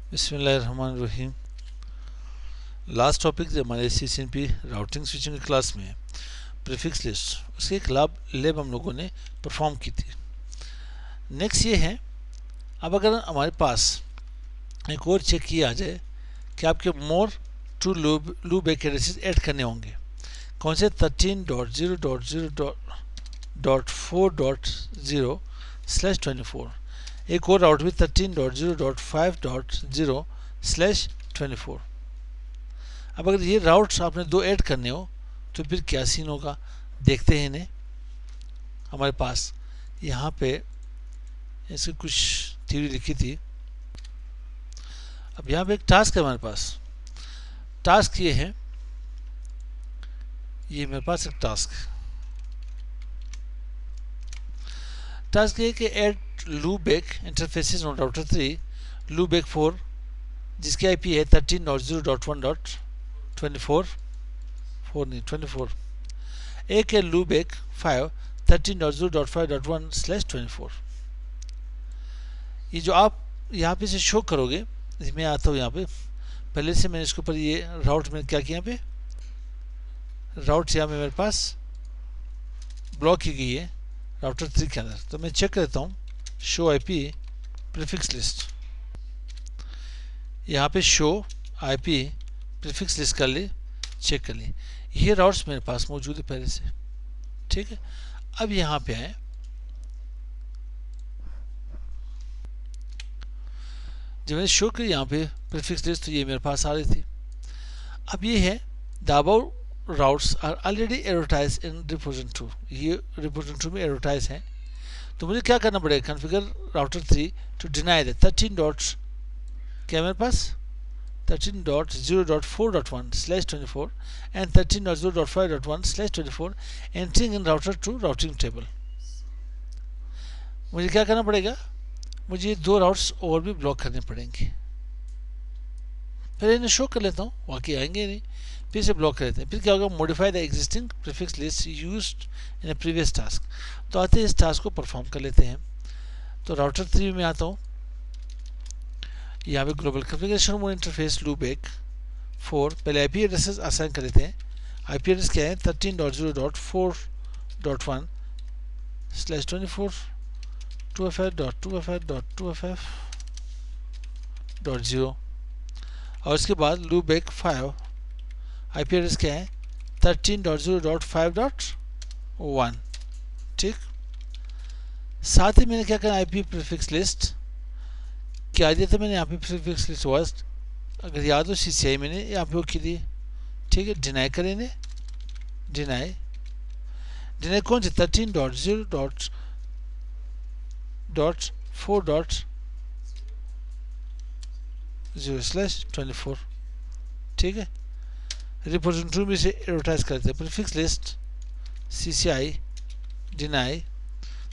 बिस्मिल्लाहिर्रहमानिर्रहीम। Last topic जो हमारे CCNP राउटिंग स्विचिंग की क्लास में है प्रीफिक्स लिस्ट, उसकी एक लैब हम लोगों ने परफॉर्म की थी। नेक्स्ट ये है, अब अगर हमारे पास एक और चेक किया जाए कि आपके मोर टू लूप एक एड्रेसेस ऐड करने होंगे। कौन से 13.0.0.4.0/24। एक और राउट भी 13.0.5.0/24। अब अगर ये राउट्स आपने दो ऐड करने हो तो फिर क्या सीन होगा, देखते हैं इन्हें। हमारे पास यहाँ पे इसकी कुछ थ्योरी लिखी थी। अब यहाँ पे एक टास्क है हमारे पास। टास्क ये है, ये मेरे पास एक टास्क ये कि add loop back interfaces on router 3 loop back 4 जिसकी IP है 13.0.1.24 एक है लूप बैक 5 13.0.5.1/24। ये जो आप यहाँ पे से शो करोगे, मैं आता हूँ यहाँ पे। पहले से मैंने इसके ऊपर ये राउट में क्या किया, यहाँ पे राउट यहाँ पे मेरे पास ब्लॉक की गई है राउटर 3 के अंदर। तो मैं चेक करता हूँ शो IP प्रीफिक्स लिस्ट। यहाँ पे शो IP प्रीफिक्स लिस्ट कर ले, चेक कर ले। ये राउट्स मेरे पास मौजूद है पहले से, ठीक है। अब यहाँ पे आए, जब मैंने शो किया यहाँ पे प्रीफिक्स लिस्ट तो ये मेरे पास आ रही थी। अब ये है the above routes are already advertised in reposition 2। ये reposition 2 में एडवर्टाइज है। तो मुझे क्या करना पड़ेगा, configure router 3 to deny the 13 dots क्या मेरे पास 13.0.4.1/24 and 13.0.5.1/24 entering in router to routing table. मुझे क्या करना पड़ेगा, मुझे दो राउट्स और भी ब्लॉक करने पड़ेंगे। फिर इन्हें शो कर लेता हूँ, वाकई आएंगे नहीं, फिर से ब्लॉक कर लेते हैं। फिर क्या होगा, modify the existing prefix list used in a previous task. तो आते हैं इस टास्क को परफॉर्म कर लेते हैं। तो राउटर 3 में आता हूँ, यहाँ पे global configuration mode interface loop back 4 पहले IP एड्रेसेस असाइन कर लेते हैं। IP एड्रेस क्या है 13.0.4.1/24 2FF.2FF.2FF.0 और इसके बाद लूप बैक 5 IP एड्रेस क्या है 13.0.5.1, ठीक। साथ ही मैंने क्या करना, IP प्रीफिक्स लिस्ट क्या दिया था मैंने यहाँ पे प्रीफिक्स लिस्ट वाज, अगर याद हो CCI मैंने यहाँ पे वो की दी, ठीक है। डिनाई करेंगे, डिनाई कौन से 13.0.4.0/24, ठीक है। रिपोजिटरी में से एडवर्टाइज करते हैं प्रीफिक्स लिस्ट CCI डिनाई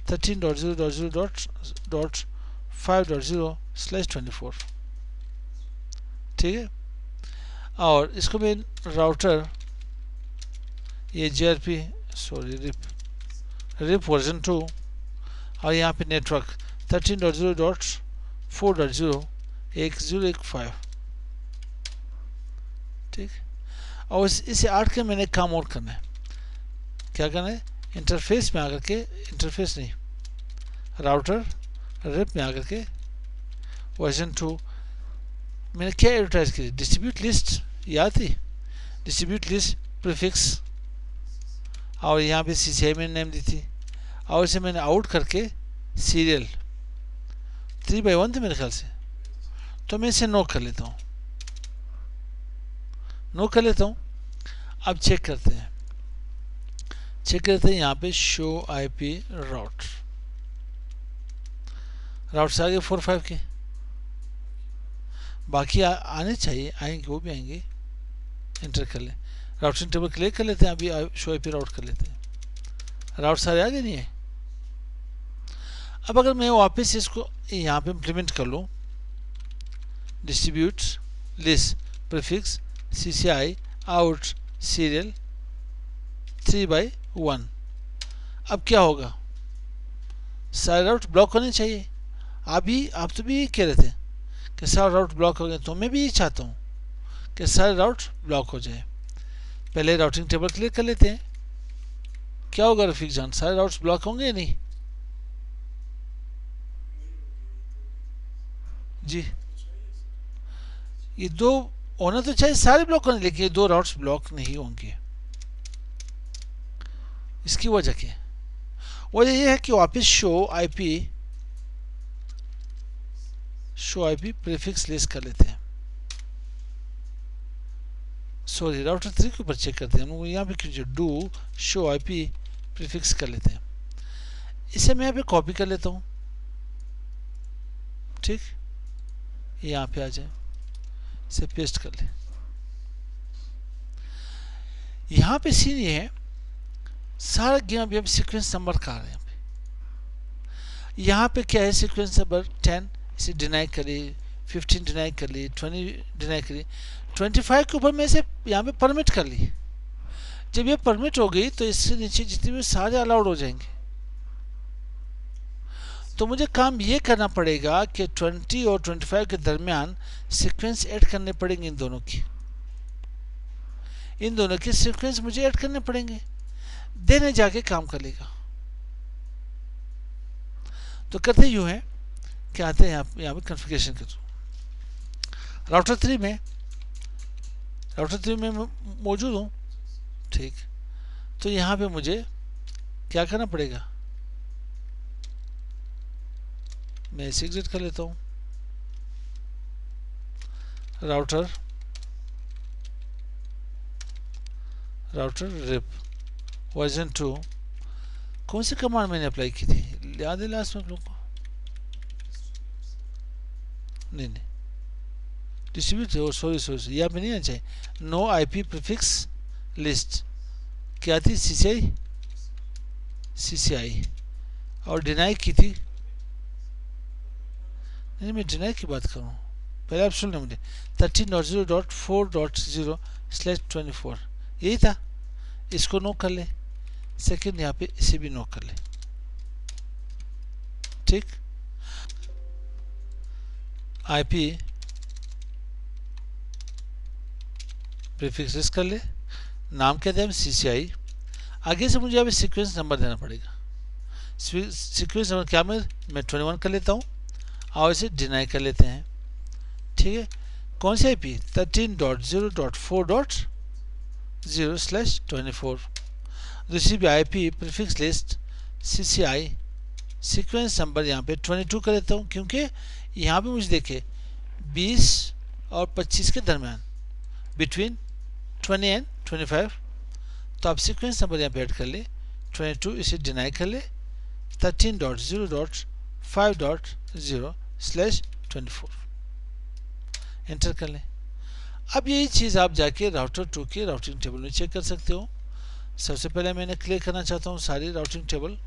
13.0.0.5.0/24, ठीक है। और इसको मैं राउटर ये JRP रिप वर्जन 2 और यहाँ पे नेटवर्क 13.0.4.0/1015, ठीक। और इसे आठ के मैंने काम और करना है। क्या करना है, इंटरफेस में आकर के, इंटरफेस नहीं राउटर रिप में आकर के वर्जन 2 मैंने क्या एडवर्टाइज की, डिस्ट्रीब्यूट लिस्ट याद थी, डिस्ट्रीब्यूट लिस्ट प्रीफिक्स, और यहाँ पे CCI मैंने नेम दी थी। और इसे मैंने आउट करके सीरियल 3/1 थे मेरे ख्याल से, तो मैं इसे नो कर लेता हूँ, अब चेक करते हैं, यहाँ पे शो IP राउट्स आ गए 4-5 के। बाकी आने चाहिए, आएंगे, वो भी आएंगे। एंटर कर लें, राउटिंग टेबल क्लिक कर लेते हैं। अभी शो IP राउट कर लेते हैं, राउट सारे आ गए नहीं है। अब अगर मैं वापस इसको यहाँ पे इम्प्लीमेंट कर लूँ, distribute list prefix CCI out serial 3/1, अब क्या होगा, सारे राउट ब्लॉक होने चाहिए। आप तो भी कह रहे थे कि सारे राउट ब्लॉक हो गए, तो मैं भी यही चाहता हूँ कि सारे राउट ब्लॉक हो जाए। पहले राउटिंग टेबल क्लियर कर लेते हैं, क्या होगा रफीक जान, सारे राउट्स ब्लॉक होंगे या नहीं? जी, ये दो होना तो चाहिए, सारे ब्लॉक होने, लेकिन ये दो राउट्स ब्लॉक नहीं होंगे। इसकी वजह क्या है? वजह यह है कि वापस शो आईपी प्रीफिक्स लिस्ट कर लेते हैं। सॉरी, राउटर 3 के ऊपर चेक करते हैं हम लोग, यहाँ पे जो डू शो आईपी प्रीफिक्स कर लेते हैं। इसे मैं यहाँ पे कॉपी कर लेता हूँ, ठीक, यहाँ पे आ जाए, इसे पेस्ट कर ले। यहाँ पे सीन ये है, सारा गेम अभी हम सीक्वेंस नंबर का आ रहे हैं। यहाँ पे क्या है, सीक्वेंस नंबर 10, इसे डिनाई करिए, 15 डिनाई कर ली, 20 डिनाई करिए, 25 के ऊपर मैं इसे यहाँ पे परमिट कर ली। जब ये परमिट हो गई तो इससे नीचे जितने भी सारे अलाउड हो जाएंगे। तो मुझे काम ये करना पड़ेगा कि 20 और 25 के दरमियान सीक्वेंस ऐड करने पड़ेंगे, इन दोनों की सीक्वेंस मुझे ऐड करने पड़ेंगे, देने जाके काम कर लेगा। तो करते यूं है कि आते हैं यहाँ पे कॉन्फ़िगरेशन के थ्रू, राउटर 3 में मौजूद हूँ, ठीक। तो यहाँ पे मुझे क्या करना पड़ेगा, मैं इसे एग्जिट कर लेता हूँ, राउटर रिप वर्जन 2, कौन सी कमांड मैंने अप्लाई की थी, याद है लास्ट में आप लोग को? नहीं, डिस्ट्रीब्यूट, सॉरी यहाँ पे नहीं आना चाहिए, नो आईपी प्रीफिक्स लिस्ट, क्या थी, सीसीआई, और डिनाई की थी, नहीं मैं डिनाई की बात कर रहा हूँ, पहले आप सुन लें मुझे, 13.0.4.0/24 यही था, इसको नो कर ले, सेकंड यहाँ पे इसे भी नो कर ले, ठीक। आईपी प्रीफिक्स कर ले, नाम क्या दें, सीसीआई, आगे से मुझे यहाँ पे सीक्वेंस नंबर देना पड़ेगा, सीक्वेंस नंबर क्या मैं 21 कर लेता हूँ, और इसे डिनाई कर लेते हैं, ठीक है। कौन सी आईपी, 13.0.4.0/24, दूसरी भी IP prefix list CCI, sequence number यहाँ पे 22 कर लेता हूँ, क्योंकि यहाँ पे मुझे देखे 20 और 25 के दरमियान, बिटवीन 20 एंड 25, तो आप सीक्वेंस नंबर यहाँ पे ऐड कर ले 22, इसे डिनाई कर ले 13.0.5.0/24, एंटर कर लें। अब यही चीज़ आप जाके राउटर 2 के राउटिंग टेबल में चेक कर सकते हो। सबसे पहले मैंने क्लियर करना चाहता हूँ सारी राउटिंग टेबल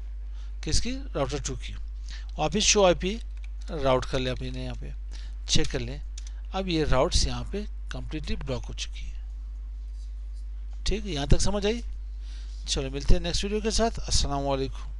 किसकी, राउटर 2 की, वापिस शो आईपी राउट कर ले, अपने यहाँ पे चेक कर लें। अब ये राउट्स यहाँ पे कम्प्लीटली ब्लॉक हो चुकी है, ठीक है, यहाँ तक समझ आई। चलो मिलते हैं नेक्स्ट वीडियो के साथ, अस्सलाम वालेकुम।